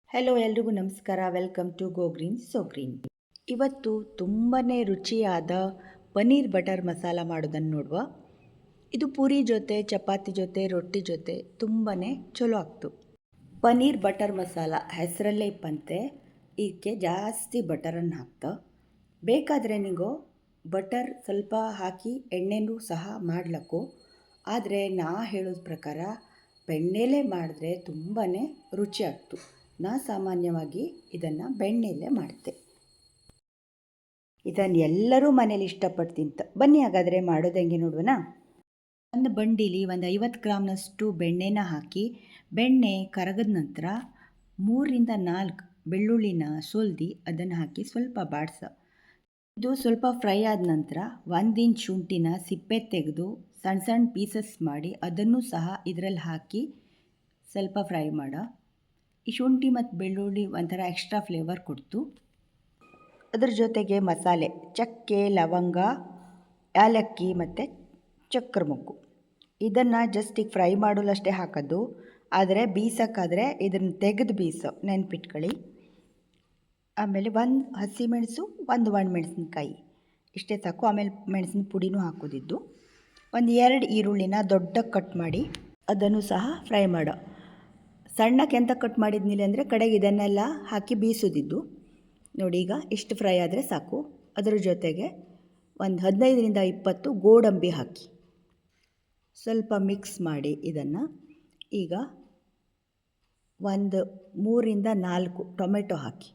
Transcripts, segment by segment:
Hello ಎಲ್ರಿಗೂ ನಮಸ್ಕಾರ. Welcome to go green so green. ಇವತ್ತು ತುಂಬಾ ರುಚಿಯಾದ ಪನ್ನೀರ್ ಬಟರ್ ಮಸಾಲ ಮಾಡೋದನ್ನು ನೋಡುವ. ಇದು ಪೂರಿ ಜೊತೆ, ಚಪಾತಿ ಜೊತೆ, ರೊಟ್ಟಿ ಜೊತೆ ತುಂಬಾ ಚಲೋ ಆಗ್ತು. ಪನ್ನೀರ್ ಬಟರ್ ಮಸಾಲ ಹೆಸರಲ್ಲೇ ಇಪ್ಪಂತೆ ಇದಕ್ಕೆ ಜಾಸ್ತಿ ಬಟರನ್ನು ಹಾಕ್ತಾ. ಬೇಕಾದರೆ ನೀವು ಬಟರ್ ಸ್ವಲ್ಪ ಹಾಕಿ ಎಣ್ಣೆನೂ ಸಹ ಮಾಡ್ಲಕ್ಕು. ಆದರೆ ನಾ ಹೇಳೋದ ಪ್ರಕಾರ ಬೆಣ್ಣೆಲೇ ಮಾಡಿದ್ರೆ ತುಂಬಾ ರುಚಿ ಆಗ್ತು. ನಾ ಸಾಮಾನ್ಯವಾಗಿ ಇದನ್ನು ಬೆಣ್ಣೆಯಲ್ಲೇ ಮಾಡ್ತೆ. ಇದನ್ನು ಎಲ್ಲರೂ ಮನೇಲಿ ಇಷ್ಟಪಟ್ಟು ತಿಂತ. ಬನ್ನಿ ಹಾಗಾದರೆ ಮಾಡೋದು ಹೆಂಗೆ ನೋಡುವನಾ. ಒಂದು ಬಂಡಿಲಿ ಒಂದು 50 ಗ್ರಾಮ್ನಷ್ಟು ಬೆಣ್ಣೆನ ಹಾಕಿ, ಬೆಣ್ಣೆ ಕರಗದ ನಂತರ 3ರಿಂದ 4 ಬೆಳ್ಳುಳ್ಳಿನ ಸುಲಿದು ಅದನ್ನು ಹಾಕಿ ಸ್ವಲ್ಪ ಬಾಡಿಸ. ಇದು ಸ್ವಲ್ಪ ಫ್ರೈ ಆದ ನಂತರ 1 ಇಂಚ್ ಶುಂಠಿನ ಸಿಪ್ಪೆ ತೆಗೆದು ಸಣ್ಣ ಸಣ್ಣ ಪೀಸಸ್ ಮಾಡಿ ಅದನ್ನು ಸಹ ಇದರಲ್ಲಿ ಹಾಕಿ ಸ್ವಲ್ಪ ಫ್ರೈ ಮಾಡ. ಈ ಶುಂಠಿ ಮತ್ತು ಬೆಳ್ಳುಳ್ಳಿ ಒಂಥರ ಎಕ್ಸ್ಟ್ರಾ ಫ್ಲೇವರ್ ಕೊಡ್ತು. ಅದ್ರ ಜೊತೆಗೆ ಮಸಾಲೆ ಚಕ್ಕೆ, ಲವಂಗ, ಏಲಕ್ಕಿ ಮತ್ತು ಚಕ್ರ ಮೊಗ್ಗು ಇದನ್ನು ಜಸ್ಟ್ ಈಗ ಫ್ರೈ ಮಾಡಲಷ್ಟೇ ಹಾಕೋದು. ಆದರೆ ಬೀಸೋಕ್ಕಾದರೆ ಇದನ್ನು ತೆಗೆದು ಬೀಸೋ ನೆನ್ಪಿಟ್ಕೊಳ್ಳಿ. ಆಮೇಲೆ 1 ಹಸಿಮೆಣಸು, 1 ಒಣಮೆಣಸಿನ್ಕಾಯಿ ಇಷ್ಟೇ ಸಾಕು. ಆಮೇಲೆ ಮೆಣಸಿನ ಪುಡಿನೂ ಹಾಕೋದಿದ್ದು. ಒಂದು 2 ಈರುಳ್ಳಿನ ದೊಡ್ಡಕ್ಕೆ ಕಟ್ ಮಾಡಿ ಅದನ್ನು ಸಹ ಫ್ರೈ ಮಾಡೋ. ಸಣ್ಣಕ್ಕೆ ಎಂತ ಕಟ್ ಮಾಡಿದ್ನಿಲ್ಲ ಅಂದರೆ ಕಡೆಗೆ ಇದನ್ನೆಲ್ಲ ಹಾಕಿ ಬೀಸೋದಿದ್ದು. ನೋಡಿ, ಈಗ ಇಷ್ಟು ಫ್ರೈ ಆದರೆ ಸಾಕು. ಅದರ ಜೊತೆಗೆ ಒಂದು 15ರಿಂದ 20 ಗೋಡಂಬಿ ಹಾಕಿ ಸ್ವಲ್ಪ ಮಿಕ್ಸ್ ಮಾಡಿ ಇದನ್ನು. ಈಗ ಒಂದು 3ರಿಂದ 4 ಟೊಮೆಟೊ ಹಾಕಿ.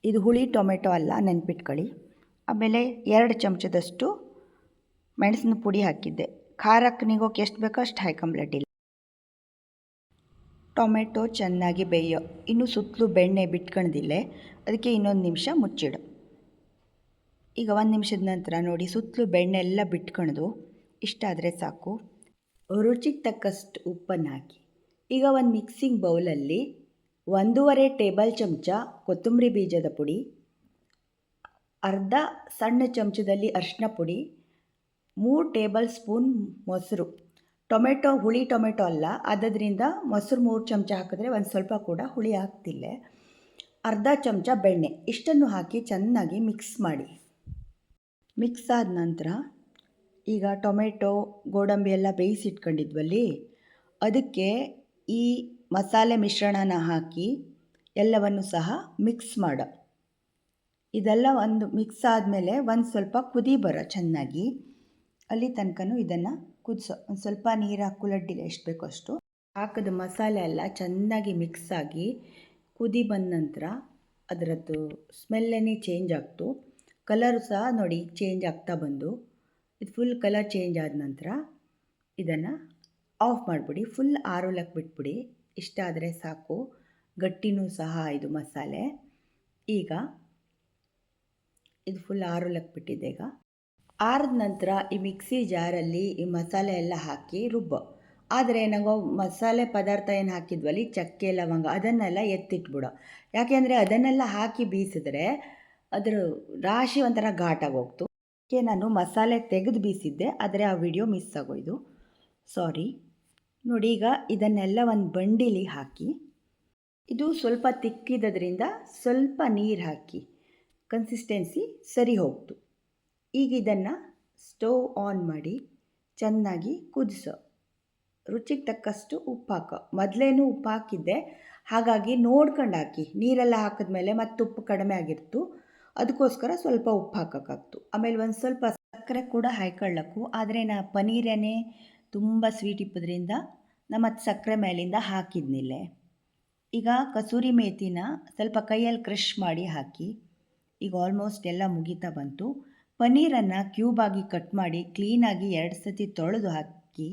ಇದು ಹುಳಿ ಟೊಮೆಟೊ ಅಲ್ಲ, ನೆನ್ಪಿಟ್ಕೊಳ್ಳಿ. ಆಮೇಲೆ 2 ಚಮಚದಷ್ಟು ಮೆಣಸಿನ ಪುಡಿ ಹಾಕಿದ್ದೆ. ಖಾರಕ್ಕೆ ನಿಗೋಕೆ ಎಷ್ಟು ಬೇಕೋ ಅಷ್ಟು ಹಾಕೊಂಬ್ಲಡ್ಡಿಲ್ಲ. ಟೊಮೆಟೊ ಚೆನ್ನಾಗಿ ಬೇಯೋ. ಇನ್ನು ಸುತ್ತಲೂ ಬೆಣ್ಣೆ ಬಿಟ್ಕೊಳ್ದಿಲ್ಲ, ಅದಕ್ಕೆ ಇನ್ನೊಂದು ನಿಮಿಷ ಮುಚ್ಚಿಡು. ಈಗ 1 ನಿಮಿಷದ ನಂತರ ನೋಡಿ, ಸುತ್ತಲೂ ಬೆಣ್ಣೆ ಎಲ್ಲ ಬಿಟ್ಕೊಳ್ದು. ಇಷ್ಟಾದರೆ ಸಾಕು. ರುಚಿಗೆ ತಕ್ಕಷ್ಟು ಉಪ್ಪನ್ನು ಹಾಕಿ. ಈಗ ಒಂದು ಮಿಕ್ಸಿಂಗ್ ಬೌಲಲ್ಲಿ 1.5 ಟೇಬಲ್ ಚಮಚ ಕೊತ್ತಂಬರಿ ಬೀಜದ ಪುಡಿ, ಅರ್ಧ ಸಣ್ಣ ಚಮಚದಲ್ಲಿ ಅರಿಶಿನ ಪುಡಿ, 3 ಟೇಬಲ್ ಸ್ಪೂನ್ ಮೊಸರು. ಟೊಮೆಟೊ ಹುಳಿ ಟೊಮೆಟೊ ಅಲ್ಲ, ಆದ್ದರಿಂದ ಮೊಸರು 3 ಚಮಚ ಹಾಕಿದ್ರೆ ಒಂದು ಸ್ವಲ್ಪ ಕೂಡ ಹುಳಿ ಆಗ್ತಿಲ್ಲ. ಅರ್ಧ ಚಮಚ ಬೆಣ್ಣೆ ಇಷ್ಟನ್ನು ಹಾಕಿ ಚೆನ್ನಾಗಿ ಮಿಕ್ಸ್ ಮಾಡಿ. ಮಿಕ್ಸ್ ಆದ ನಂತರ ಈಗ ಟೊಮೆಟೊ, ಗೋಡಂಬಿ ಎಲ್ಲ ಬೇಯಿಸಿಟ್ಕೊಂಡಿದ್ವಲ್ಲಿ ಅದಕ್ಕೆ ಈ ಮಸಾಲೆ ಮಿಶ್ರಣನ ಹಾಕಿ ಎಲ್ಲವನ್ನು ಸಹ ಮಿಕ್ಸ್ ಮಾಡೋ. ಇದೆಲ್ಲ ಒಂದು ಮಿಕ್ಸ್ ಆದಮೇಲೆ ಒಂದು ಸ್ವಲ್ಪ ಕುದಿ ಬರೋ ಚೆನ್ನಾಗಿ. ಅಲ್ಲಿ ತನಕನೂ ಇದನ್ನು ಕುದಿಸೋ. ಒಂದು ಸ್ವಲ್ಪ ನೀರು ಹಾಕುಲಡ್ಡಿಲ್ಲ, ಎಷ್ಟು ಬೇಕೋ ಅಷ್ಟು ಹಾಕಿದ ಮಸಾಲೆ ಎಲ್ಲ ಚೆನ್ನಾಗಿ ಮಿಕ್ಸ್ ಆಗಿ ಕುದಿ ಬಂದ ನಂತರ ಅದರದ್ದು ಸ್ಮೆಲ್ಲೇ ಚೇಂಜ್ ಆಗ್ತು. ಕಲರು ಸಹ ನೋಡಿ ಚೇಂಜ್ ಆಗ್ತಾ ಬಂದು, ಇದು ಫುಲ್ ಕಲರ್ ಚೇಂಜ್ ಆದ ನಂತರ ಇದನ್ನು ಆಫ್ ಮಾಡಿಬಿಡಿ. ಫುಲ್ ಆರೋಲಕ್ಕೆ ಬಿಟ್ಬಿಡಿ. ಇಷ್ಟ ಆದರೆ ಸಾಕು. ಗಟ್ಟಿನೂ ಸಹ ಇದು ಮಸಾಲೆ. ಈಗ ಇದು ಫುಲ್ ಆರೋಲಕ್ಕೆ ಬಿಟ್ಟಿದೆ. ಈಗ ಆರಿದ ನಂತರ ಈ ಮಿಕ್ಸಿ ಜಾರಲ್ಲಿ ಈ ಮಸಾಲೆ ಎಲ್ಲ ಹಾಕಿ ರುಬ್ಬ. ಆದರೆ ನಾವು ಮಸಾಲೆ ಪದಾರ್ಥ ಏನು ಹಾಕಿದ್ವಲ್ಲಿ ಚಕ್ಕೆ, ಲವಂಗ ಅದನ್ನೆಲ್ಲ ಎತ್ತಿಟ್ಬಿಡೋ. ಯಾಕೆಂದರೆ ಅದನ್ನೆಲ್ಲ ಹಾಕಿ ಬೀಸಿದ್ರೆ ಅದರ ರಾಶಿ ಒಂಥರ ಘಾಟಾಗೋಗ್ತು. ಅದಕ್ಕೆ ನಾನು ಮಸಾಲೆ ತೆಗೆದು ಬೀಸಿದ್ದೆ, ಆದರೆ ಆ ವಿಡಿಯೋ ಮಿಸ್ ಆಗೋಯ್ತು, ಸಾರಿ. ನೋಡಿ, ಈಗ ಇದನ್ನೆಲ್ಲ ಒಂದು ಬಂಡಿಲಿ ಹಾಕಿ. ಇದು ಸ್ವಲ್ಪ ತಿಕ್ಕಿದ್ದರಿಂದ ಸ್ವಲ್ಪ ನೀರು ಹಾಕಿ ಕನ್ಸಿಸ್ಟೆನ್ಸಿ ಸರಿ ಹೋಗ್ತು. ಈಗ ಇದನ್ನು ಸ್ಟವ್ ಆನ್ ಮಾಡಿ ಚೆನ್ನಾಗಿ ಕುದಿಸೋ. ರುಚಿಗೆ ತಕ್ಕಷ್ಟು ಉಪ್ಪು ಹಾಕೋ. ಮೊದಲೇನೂ ಉಪ್ಪು ಹಾಕಿದ್ದೆ, ಹಾಗಾಗಿ ನೋಡ್ಕೊಂಡು ಹಾಕಿ. ನೀರೆಲ್ಲ ಹಾಕಿದ್ಮೇಲೆ ಮತ್ತು ಉಪ್ಪು ಕಡಿಮೆ ಆಗಿರ್ತು, ಅದಕ್ಕೋಸ್ಕರ ಸ್ವಲ್ಪ ಉಪ್ಪು ಹಾಕೋಕ್ಕಾಗ್ತು. ಆಮೇಲೆ ಒಂದು ಸ್ವಲ್ಪ ಸಕ್ಕರೆ ಕೂಡ ಹಾಕೊಳ್ಳಕ್ಕು. ಆದರೆ ನಾ ಪನ್ನೀರನ್ನೇ ತುಂಬ ಸ್ವೀಟ್ ಇಪ್ಪದ್ರಿಂದ ನಾ ಮತ್ತು ಸಕ್ಕರೆ ಮೇಲಿಂದ ಹಾಕಿದ್ನಿಲ್ಲ. ಈಗ ಕಸೂರಿ ಮೇಥಿನ ಸ್ವಲ್ಪ ಕೈಯಲ್ಲಿ ಕ್ರಷ್ ಮಾಡಿ ಹಾಕಿ. ಈಗ ಆಲ್ಮೋಸ್ಟ್ ಎಲ್ಲ ಮುಗಿತಾ ಬಂತು. ಪನ್ನೀರನ್ನು ಕ್ಯೂಬಾಗಿ ಕಟ್ ಮಾಡಿ ಕ್ಲೀನಾಗಿ 2 ಸತಿ ತೊಳೆದು ಹಾಕಿ.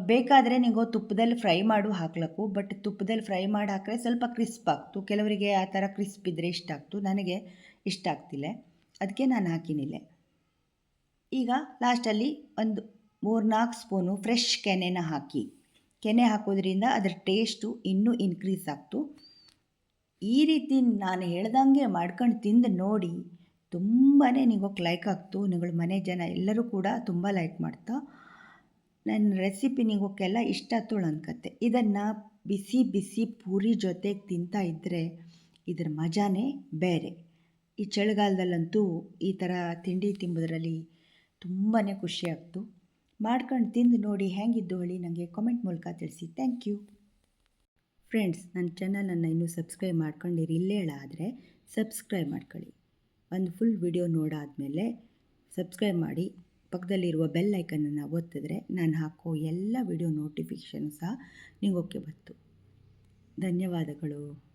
ಬೇಕಾದರೆ ನೀವು ತುಪ್ಪದಲ್ಲಿ ಫ್ರೈ ಮಾಡು ಹಾಕ್ಲಕ್ಕು. ಬಟ್ ತುಪ್ಪದಲ್ಲಿ ಫ್ರೈ ಮಾಡಿ ಹಾಕಿದ್ರೆ ಸ್ವಲ್ಪ ಕ್ರಿಸ್ಪ್ ಆಗ್ತು. ಕೆಲವರಿಗೆ ಆ ಥರ ಕ್ರಿಸ್ಪ್ ಇದ್ದರೆ ಇಷ್ಟ ಆಗ್ತು, ನನಗೆ ಇಷ್ಟ ಆಗ್ತಿಲ್ಲ, ಅದಕ್ಕೆ ನಾನು ಹಾಕಿನಿಲ್ಲ. ಈಗ ಲಾಸ್ಟಲ್ಲಿ ಒಂದು 3-4 ಸ್ಪೂನು ಫ್ರೆಶ್ ಕೆನೆನ ಹಾಕಿ. ಕೆನೆ ಹಾಕೋದ್ರಿಂದ ಅದರ ಟೇಸ್ಟು ಇನ್ನೂ ಇನ್ಕ್ರೀಸ್ ಆಗ್ತು. ಈ ರೀತಿ ನಾನು ಹೇಳ್ದಂಗೆ ಮಾಡ್ಕೊಂಡು ತಿಂದು ನೋಡಿ, ತುಂಬಾ ನಿಮಗೆ ಲೈಕ್ ಆಗ್ತು. ನಿಗಳ ಮನೆ ಜನ ಎಲ್ಲರೂ ಕೂಡ ತುಂಬ ಲೈಕ್ ಮಾಡ್ತಾ. ನನ್ನ ರೆಸಿಪಿ ನಿಗೋಕ್ಕೆಲ್ಲ ಇಷ್ಟ ಆತು ಅನ್ಕತ್ತೆ. ಇದನ್ನು ಬಿಸಿ ಬಿಸಿ ಪೂರಿ ಜೊತೆಗೆ ತಿಂತಾ ಇದ್ದರೆ ಇದರ ಮಜಾನೇ ಬೇರೆ. ಈ ಚಳಿಗಾಲದಲ್ಲಂತೂ ಈ ಥರ ತಿಂಡಿ ತಿಂಬೋದ್ರಲ್ಲಿ ತುಂಬಾ ಖುಷಿಯಾಗ್ತು. ಮಾಡ್ಕೊಂಡು ತಿಂದು ನೋಡಿ ಹೇಗಿದ್ದು ಹೇಳಿ ನನಗೆ ಕಾಮೆಂಟ್ ಮೂಲಕ ತಿಳಿಸಿ. Thank you friends. ನನ್ನ ಚಾನಲನ್ನು ಇನ್ನೂ ಸಬ್ಸ್ಕ್ರೈಬ್ ಮಾಡ್ಕೊಂಡಿರಿ ಇಲ್ಲೇಳ ಆದರೆ ಸಬ್ಸ್ಕ್ರೈಬ್ ಮಾಡ್ಕೊಳ್ಳಿ. ಒಂದು ಫುಲ್ ವಿಡಿಯೋ ನೋಡಾದಮೇಲೆ ಸಬ್ಸ್ಕ್ರೈಬ್ ಮಾಡಿ ಪಕ್ಕದಲ್ಲಿರುವ ಬೆಲ್ ಐಕನನ್ನು ಒತ್ತಿದ್ರೆ ನಾನು ಹಾಕೋ ಎಲ್ಲ ವಿಡಿಯೋ ನೋಟಿಫಿಕೇಷನು ಸಹ ನಿಮಗೆ ಬಂತು. ಧನ್ಯವಾದಗಳು.